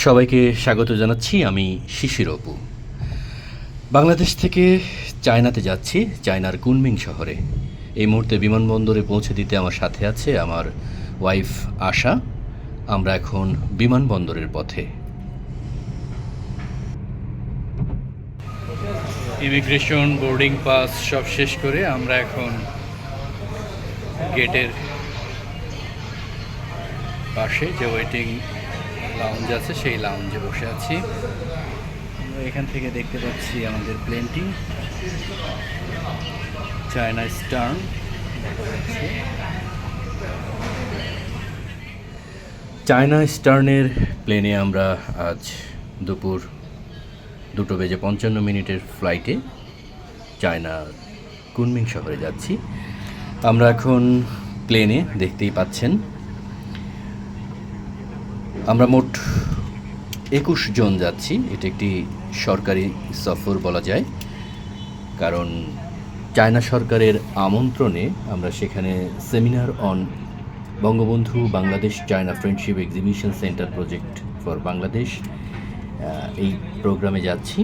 সবাইকে স্বাগত জানাচ্ছি। আমি শিশির অপু। বাংলাদেশ থেকে চায়নাতে যাচ্ছি, চায়নার কুনমিং শহরে। এই মুহূর্তে বিমানবন্দরে পৌঁছে দিতে আমার সাথে আছে আমার ওয়াইফ আশা। আমরা এখন বিমানবন্দরের পথে। ইমিগ্রেশন, বোর্ডিং পাস সব শেষ করে আমরা এখন গেটের পাশে যে ওয়েটিং লাউঞ্জ আছে সেই লাউঞ্জে বসে আছি। আমরা এখান থেকে দেখতে পাচ্ছি আমাদের প্লেনটি, চায়না ইস্টার্ন। চায়না ইস্টার্নের প্লেনে আমরা আজ দুপুর 2:55 ফ্লাইটে চায়না কুনমিং শহরে যাচ্ছি। আমরা এখন প্লেনে, দেখতেই পাচ্ছেন আমরা মোট 21 জন যাচ্ছি। এটা একটি সরকারি সফর বলা যায়, কারণ চায়না সরকারের আমন্ত্রণে আমরা সেখানে seminar on Bangabandhu Bangladesh China friendship exhibition centre project for Bangladesh, এই প্রোগ্রামে যাচ্ছি।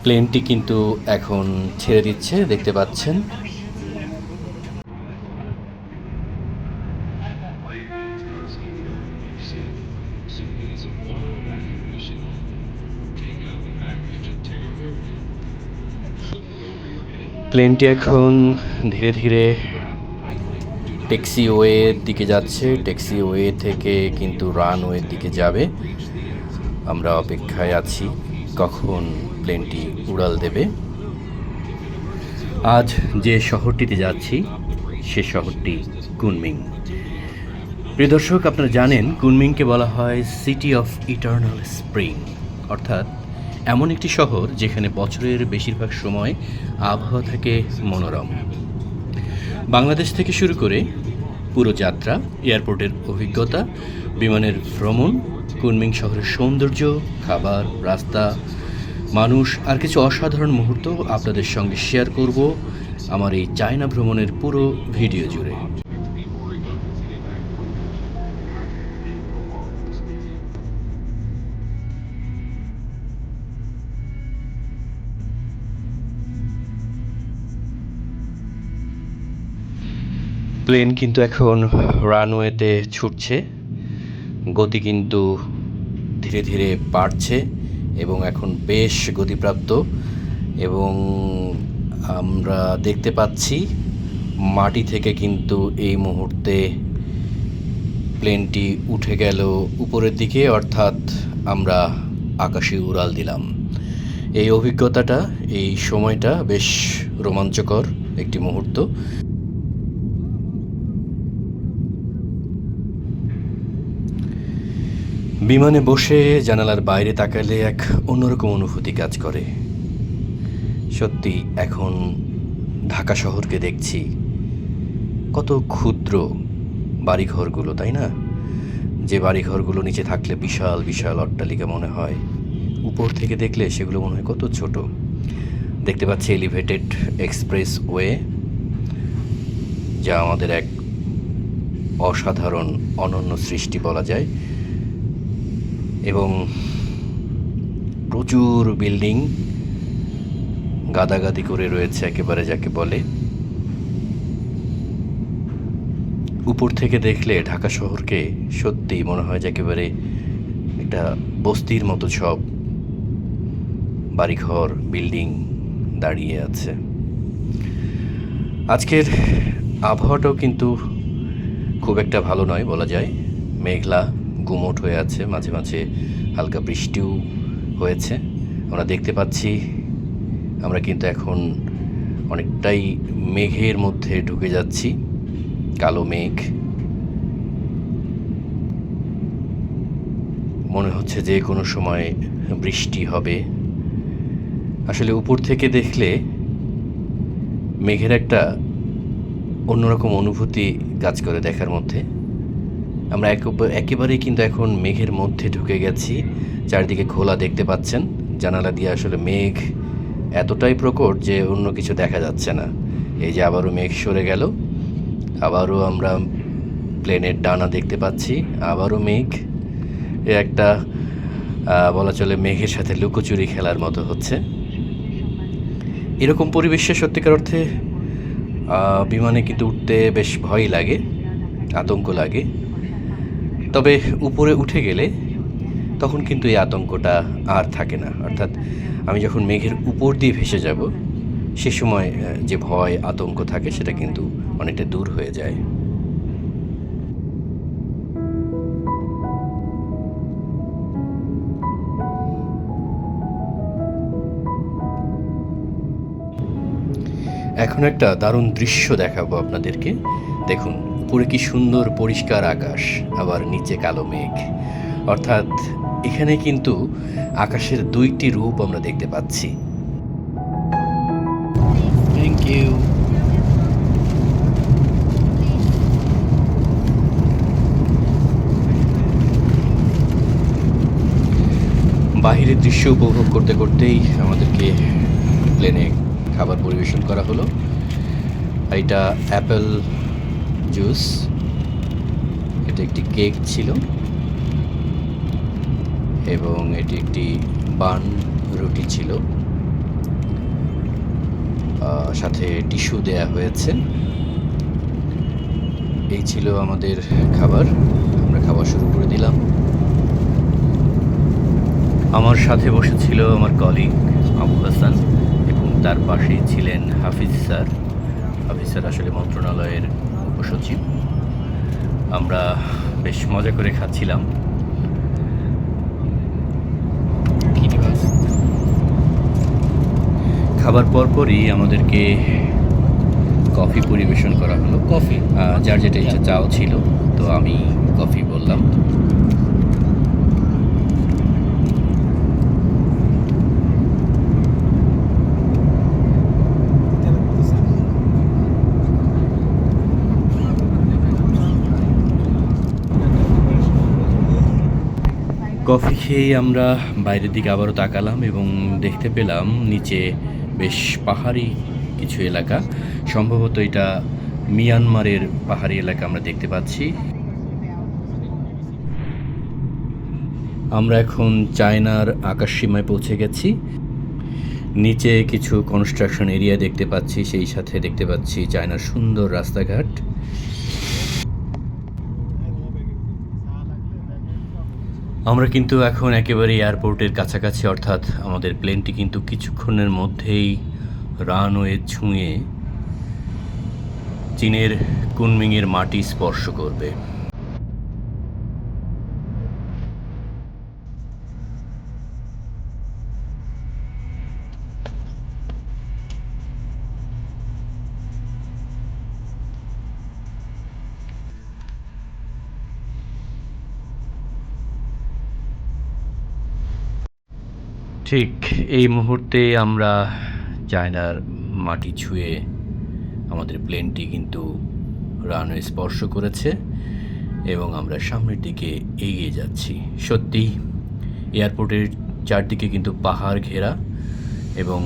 প্লেনটি কিন্তু এখন ছেড়ে দিচ্ছে, দেখতে পাচ্ছেন। প্লেনটি এখন ধীরে ধীরে ট্যাক্সিওয়ের দিকে যাচ্ছে। ট্যাক্সিওয়ে থেকে কিন্তু রানওয়ের দিকে যাবে। আমরা অপেক্ষায় আছি কখন প্লেনটি উড়াল দেবে। আজ যে শহরটিতে যাচ্ছি সে শহরটি কুনমিং। প্রিয় দর্শক, আপনারা জানেন কুনমিংকে বলা হয় সিটি অফ ইটার্নাল স্প্রিং, অর্থাৎ এমন একটি শহর যেখানে বছরের বেশিরভাগ সময় আবহাওয়া থাকে মনোরম। বাংলাদেশ থেকে শুরু করে পুরো যাত্রা, এয়ারপোর্টের অভিজ্ঞতা, বিমানের ভ্রমণ, কুনমিং শহরের সৌন্দর্য, খাবার, রাস্তা, মানুষ আর কিছু অসাধারণ মুহূর্ত আপনাদের সঙ্গে শেয়ার করব আমার এই চায়না ভ্রমণের পুরো ভিডিও জুড়ে। প্লেন কিন্তু এখন রানওয়েতে ছুটছে, গতি কিন্তু ধীরে ধীরে বাড়ছে এবং এখন বেশ গতিপ্রাপ্ত। এবং আমরা দেখতে পাচ্ছি মাটি থেকে কিন্তু এই মুহূর্তে প্লেনটি উঠে গেল উপরের দিকে, অর্থাৎ আমরা আকাশে উড়াল দিলাম। এই অভিজ্ঞতাটা, এই সময়টা বেশ রোমাঞ্চকর একটি মুহূর্ত। বিমানে বসে জানালার বাইরে তাকালে এক অন্যরকম অনুভূতি কাজ করে। সত্যি এখন ঢাকা শহরকে দেখছি, কত ক্ষুদ্র বাড়িঘরগুলো, তাই না? যে বাড়িঘরগুলো নিচে থাকলে বিশাল বিশাল অট্টালিকা মনে হয়, উপর থেকে দেখলে সেগুলো মনে হয় কত ছোট। দেখতে পাচ্ছি এলিভেটেড এক্সপ্রেস ওয়ে, যা আমাদের এক অসাধারণ অনন্য সৃষ্টি বলা যায়। এবং প্রচুর বিল্ডিং গাদাগাদি করে রয়েছে একেবারে, যাকে বলে। উপর থেকে দেখলে ঢাকা শহরকে সত্যি মনে হয় যে একেবারে একটা বস্তির মতো সব বাড়িঘর, বিল্ডিং দাঁড়িয়ে আছে। আজকের আবহাওয়াটাও কিন্তু খুব একটা ভালো নয় বলা যায়। মেঘলা গুমোট হয়ে আছে, মাঝে মাঝে হালকা বৃষ্টিও হয়েছে। আমরা দেখতে পাচ্ছি আমরা কিন্তু এখন অনেকটাই মেঘের মধ্যে ঢুকে যাচ্ছি, কালো মেঘ। মনে হচ্ছে যে কোনো সময় বৃষ্টি হবে। আসলে উপর থেকে দেখলে মেঘের একটা অন্যরকম অনুভূতি কাজ করে দেখার মধ্যে। আমরা একেবারেই কিন্তু এখন মেঘের মধ্যে ঢুকে গেছি। চারিদিকে খোলা দেখতে পাচ্ছেন, জানালা দিয়ে আসলে মেঘ এতটাই প্রকট যে অন্য কিছু দেখা যাচ্ছে না। এই যে আবারও মেঘ সরে গেল, আবারও আমরা প্লেনের ডানা দেখতে পাচ্ছি, আবারও মেঘ। এ একটা বলা চলে মেঘের সাথে লুকোচুরি খেলার মতো হচ্ছে। এরকম পরিবেশে সত্যিকার অর্থে বিমানে কিন্তু উঠতে বেশ ভয়ই লাগে, আতঙ্ক লাগে। তবে উপরে উঠে গেলে তখন কিন্তু এই আতঙ্কটা আর থাকে না। অর্থাৎ আমি যখন মেঘের উপর দিয়ে ভেসে যাব, সে সময় যে ভয় আতঙ্ক থাকে সেটা কিন্তু অনেকটা দূর হয়ে যায়। এখন একটা দারুণ দৃশ্য দেখাবো আপনাদেরকে। দেখুন, উপরে কি সুন্দর পরিষ্কার আকাশ, আবার নিচে কালো মেঘ। অর্থাৎ এখানে কিন্তু আকাশের দুইটি রূপ আমরা দেখতে পাচ্ছি। Thank you. বাহিরের দৃশ্য উপভোগ করতে করতেই আমাদেরকে প্লেনে খাবার পরিবেশন করা হলো। এটা অ্যাপেল জুস, এটা একটি কেক ছিল, এবং এটি একটি বান রুটি ছিল, সাথে টিস্যু দেয়া হয়েছে। এই ছিল আমাদের খাবার। আমরা খাবার শুরু করে দিলাম। আমার সাথে বসেছিল আমার কলিগ আবু হাসান, এবং তার পাশেই ছিলেন হাফিজ স্যার। হাফিজ স্যার আসলে মন্ত্রণালয়ের উপসচিব। আমরা বেশ মজা করে খাচ্ছিলাম। খাবার পরপরই আমাদেরকে কফি পরিবেশন করা হলো। কফি, যার যেটা ইচ্ছা, চাও ছিল, তো আমি কফি বললাম। কফি খেয়ে আমরা বাইরের দিকে আবারও তাকালাম এবং দেখতে পেলাম নিচে বেশ পাহাড়ি কিছু এলাকা। সম্ভবত এটা মিয়ানমারের পাহাড়ি এলাকা আমরা দেখতে পাচ্ছি। আমরা এখন চায়নার আকাশসীমায় পৌঁছে গেছি। নিচে কিছু কনস্ট্রাকশন এরিয়া দেখতে পাচ্ছি, সেই সাথে দেখতে পাচ্ছি চায়নার সুন্দর রাস্তাঘাট। আমরা কিন্তু এখন একেবারে এয়ারপোর্টের কাছাকাছি, অর্থাৎ আমাদের প্লেনটি কিন্তু কিছুক্ষণের মধ্যেই রানওয়ে ছুঁয়ে চীনের কুনমিংয়ের মাটি স্পর্শ করবে। ঠিক এই মুহূর্তে আমরা চায়নার মাটি ছুঁয়ে আমাদের প্লেনটি কিন্তু রানওয়ে স্পর্শ করেছে এবং আমরা সামনের দিকে এগিয়ে যাচ্ছি। সত্যি এয়ারপোর্টের চারদিকে কিন্তু পাহাড় ঘেরা এবং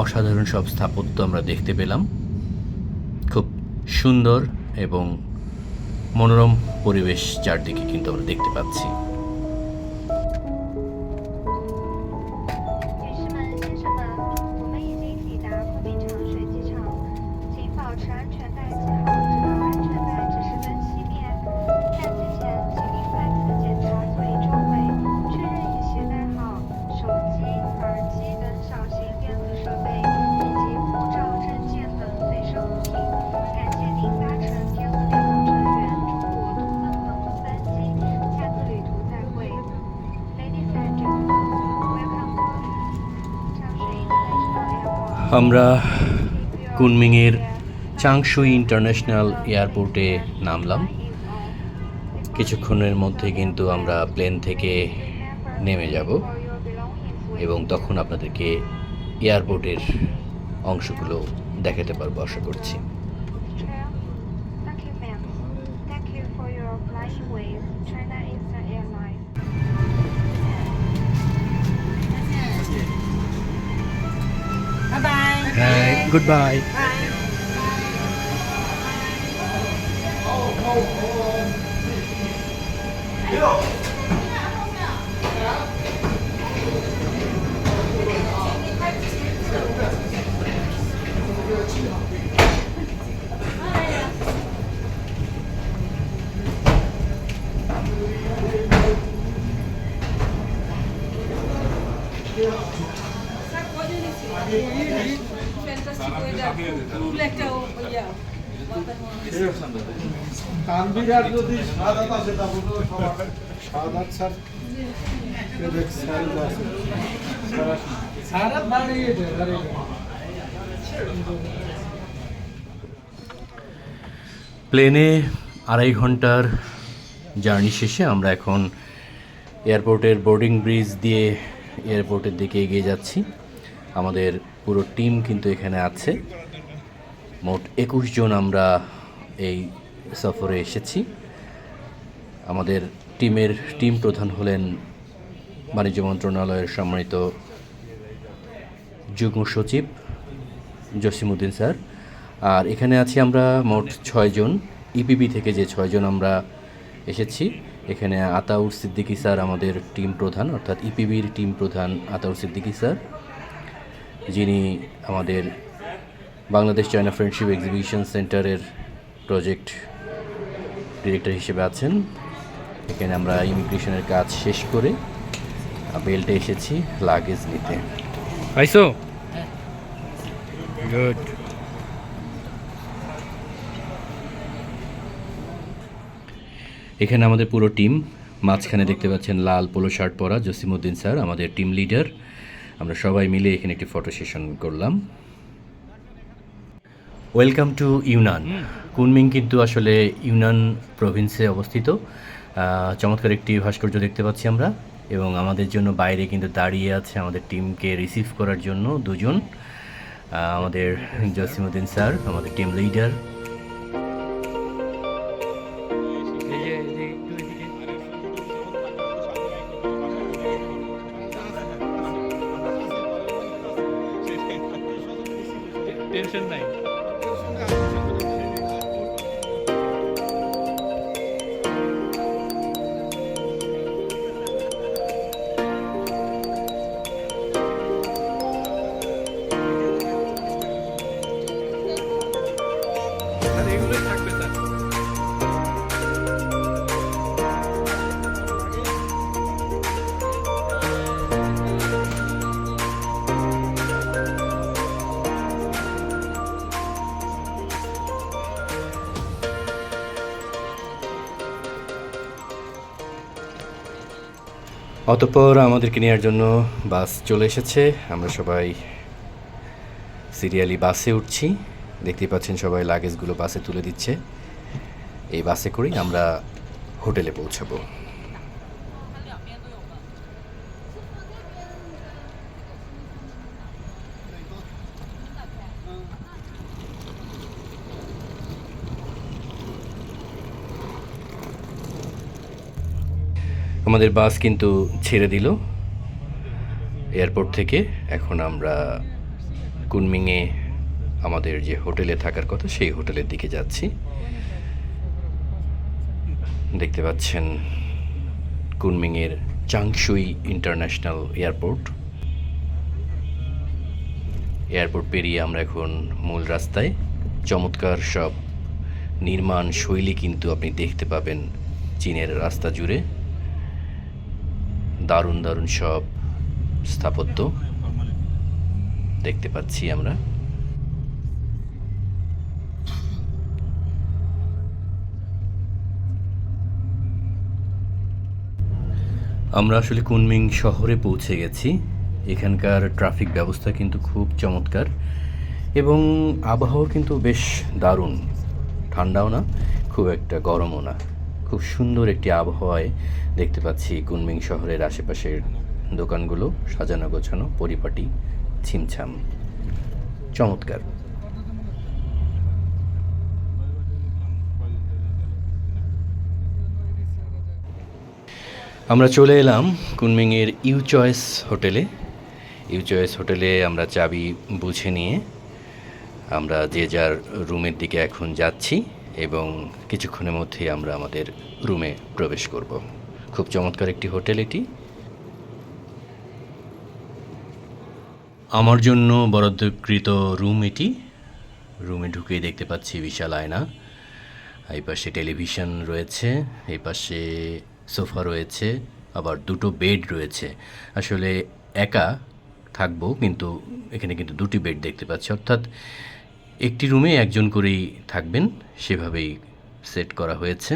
অসাধারণ সব স্থাপত্য আমরা দেখতে পেলাম। খুব সুন্দর এবং মনোরম পরিবেশ চারদিকে কিন্তু আমরা দেখতে পাচ্ছি। আমরা কুনমিংয়ের চাংশুই ইন্টারন্যাশনাল এয়ারপোর্টে নামলাম। কিছুক্ষণের মধ্যে কিন্তু আমরা প্লেন থেকে নেমে যাব এবং তখন আপনাদেরকে এয়ারপোর্টের অংশগুলো দেখাতে পারবো আশা করছি। Goodbye. Bye. তানবিরার যদি সাদাত আছে তা বলবো সবার সাদাত স্যার সারাত বাড়িয়ে দেয় প্লেনে 2.5 ঘন্টার জার্নি শেষে আমরা এখন এয়ারপোর্টের বোর্ডিং ব্রিজ দিয়ে এয়ারপোর্টের দিকে এগিয়ে যাচ্ছি। আমাদের পুরো টিম কিন্তু এখানে আছে, মোট 21 জন আমরা এই সফরে এসেছি। আমাদের টিম প্রধান হলেন বাণিজ্য মন্ত্রণালয়ের সম্মানিত যুগ্ম সচিব জসিমউদ্দিন স্যার, আর এখানে আছি আমরা মোট 6 জন। ইপিবি থেকে যে 6 জন আমরা এসেছি, এখানে আতাউর সিদ্দিকী স্যার আমাদের টিম প্রধান, অর্থাৎ ইপিবির টিম প্রধান আতাউর সিদ্দিকী স্যার, যিনি আমাদের বাংলাদেশ চায়না ফ্রেন্ডশিপ এক্সিবিশন সেন্টারের প্রজেক্ট ডিরেক্টর হিসেবে আছেন। এখানে আমরা ইমিগ্রেশনের কাজ শেষ করে বেল্টে এসেছি লাগেজ নিতে। আইসো গুড। এখানে আমাদের পুরো টিম, মাঝখানে দেখতে পাচ্ছেন লাল পোলো শার্ট পরা জসিমউদ্দিন স্যার আমাদের টিম লিডার। আমরা সবাই মিলে এখানে একটি ফটো সেশন করলাম। Welcome to Yunnan. কুনমিং কিন্তু আসলে ইউনান প্রভিন্সে অবস্থিত। চমৎকার একটি ভাস্কর্য দেখতে পাচ্ছি আমরা, এবং আমাদের জন্য বাইরে কিন্তু দাঁড়িয়ে আছে আমাদের টিমকে রিসিভ করার জন্য 2 জন, আমাদের জসিমউদ্দিন স্যার আমাদের টিম লিডার। টেনশন নাই। এগুলোই থাকবে স্যার। অতঃপর আমাদেরকে নেওয়ার জন্য বাস চলে এসেছে। আমরা সবাই সিরিয়ালি বাসে উঠছি। দেখতেই পাচ্ছেন সবাই লাগেজগুলো বাসে তুলে দিচ্ছে। এই বাসে করেই আমরা হোটেলে পৌঁছাবো। আমাদের বাস কিন্তু ছেড়ে দিল এয়ারপোর্ট থেকে। এখন আমরা কুনমিংয়ে আমাদের যে হোটেলে থাকার কথা সেই হোটেলের দিকে যাচ্ছি। দেখতে পাচ্ছেন কুনমিংয়ের চাংশুই ইন্টারন্যাশনাল এয়ারপোর্ট। এয়ারপোর্ট পেরিয়ে আমরা এখন মূল রাস্তায়। চমৎকার সব নির্মাণ শৈলী কিন্তু আপনি দেখতে পাবেন চীনের রাস্তা জুড়ে। দারুণ দারুণ সব স্থাপত্য দেখতে পাচ্ছি আমরা। আমরা আসলে কুনমিং শহরে পৌঁছে গেছি। এখানকার ট্রাফিক ব্যবস্থা কিন্তু খুব চমৎকার, এবং আবহাওয়া কিন্তু বেশ দারুণ। ঠান্ডাও না, খুব একটা গরমও না, খুব সুন্দর একটি আবহাওয়ায় দেখতে পাচ্ছি কুনমিং শহরের আশেপাশের দোকানগুলো সাজানো গোছানো, পরিপাটি, ছিমছাম, চমৎকার। আমরা চলে এলাম কুনমিংয়ের ইউ চয়েস হোটেলে। ইউ চয়েস হোটেলে আমরা চাবি বুঝে নিয়ে আমরা যে যার রুমের দিকে এখন যাচ্ছি, এবং কিছুক্ষণের মধ্যেই আমরা আমাদের রুমে প্রবেশ করব। খুব চমৎকার একটি হোটেল এটি। আমার জন্য বরাদ্দকৃত রুম এটি। রুমে ঢুকেই দেখতে পাচ্ছি বিশাল আয়না, এই পাশে টেলিভিশন রয়েছে, এই পাশে সোফা রয়েছে, আবার দুটো বেড রয়েছে। আসলে একা থাকবো, কিন্তু এখানে কিন্তু দুটি বেড দেখতে পাচ্ছি, অর্থাৎ একটি রুমে একজন করেই থাকবেন, সেভাবেই সেট করা হয়েছে।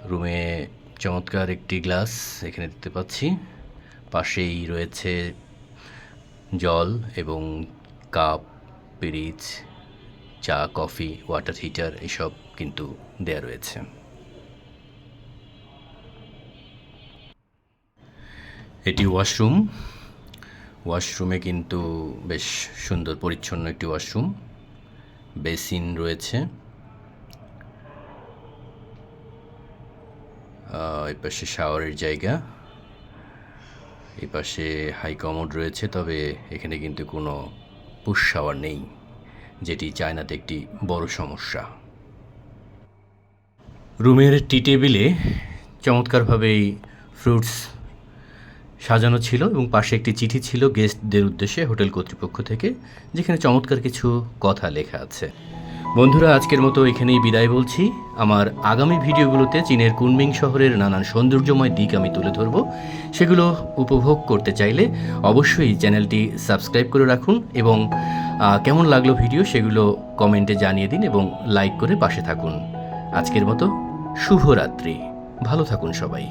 রুমে চমৎকার একটি গ্লাস এখানে দেখতে পাচ্ছি, পাশেই রয়েছে জল এবং কাপ, পিরিচ, চা, কফি, ওয়াটার হিটার এসব কিন্তু দেয়া রয়েছে। এটি ওয়াশরুম। ওয়াশরুমে কিন্তু বেশ সুন্দর পরিচ্ছন্ন একটি ওয়াশরুম, বেসিন রয়েছে, এই পাশে শাওয়ারের জায়গা, এই পাশে হাই কমোড রয়েছে, তবে এখানে কিন্তু কোনো পুশ শাওয়ার নেই, যেটি চায়নাতে একটি বড় সমস্যা। রুমের টি টেবিলে চমৎকারভাবেই ফ্রুটস সাজানো ছিল এবং পাশে একটি চিঠি ছিল গেস্টদের উদ্দেশ্যে হোটেল কর্তৃপক্ষ থেকে, যেখানে চমৎকার কিছু কথা লেখা আছে। বন্ধুরা, আজকের মতো এখানেই বিদায় বলছি। আমার আগামী ভিডিওগুলোতে চীনের কুনমিং শহরের নানান সৌন্দর্যময় দিক আমি তুলে ধরব। সেগুলো উপভোগ করতে চাইলে অবশ্যই চ্যানেলটি সাবস্ক্রাইব করে রাখুন এবং কেমন লাগলো ভিডিও সেগুলো কমেন্টে জানিয়ে দিন এবং লাইক করে পাশে থাকুন। আজকের মতো শুভরাত্রি, ভালো থাকুন সবাই।